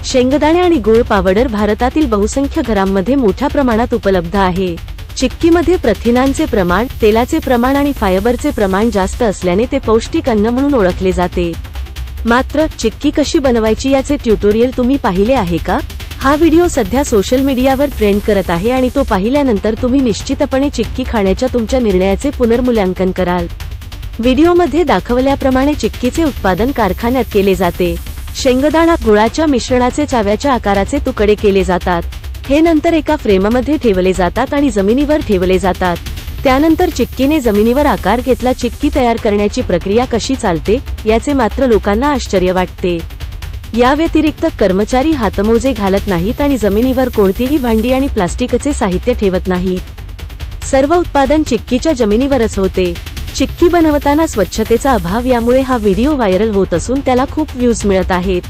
शेंगदाणे आणि गूळ पावडर भारतातील बहुसंख्य घरांमध्ये मोठ्या प्रमाणात उपलब्ध आहे। चिक्कीमध्ये प्रथिनांचे प्रमाण, तेलाचे प्रमाण आणि फायबरचे प्रमाण जास्त असल्याने ते पौष्टिक अन्न म्हणून ओळखले जाते। मात्र चिक्की कशी बनवायची याचे ट्युटोरियल तुम्ही पाहिले आहे का? हा व्हिडिओ सध्या सोशल मीडियावर ट्रेंड करत आहे आणि तो पाहिल्यानंतर तुम्ही निश्चितपणे चिक्की खाण्याच्या तुमच्या निर्णयाचे पुनर्मूल्यांकन कराल। व्हिडिओमध्ये दाखवल्याप्रमाणे चिक्कीचे उत्पादन कारखान्यात केले जाते। शेंगदाणा गुळाच्या मिश्रणाचे चाव्याच्या आकाराचे तुकडे केले जातात। हे नंतर एका फ्रेममध्ये ठेवले जातात आणि जमिनीवर ठेवले जातात। त्यानंतर चिक्कीने जमिनीवर आकार घेतला। चिक्की तयार करण्याची प्रक्रिया कशी चालते याचे मात्र लोकांना आश्चर्य वाटते। या व्यतिरिक्त कर्मचारी हातमोजे घालत नाहीत आणि जमिनीवर कोणतीही भांडी आणि प्लास्टिकचे साहित्य ठेवत नाहीत। सर्व उत्पादन चिक्कीच्या जमिनीवरच होते। चिक्की बनवताना स्वच्छतेचा अभाव यामुळे हा व्हिडिओ व्हायरल होत असून त्याला खूप व्ह्यूज मिळत आहेत।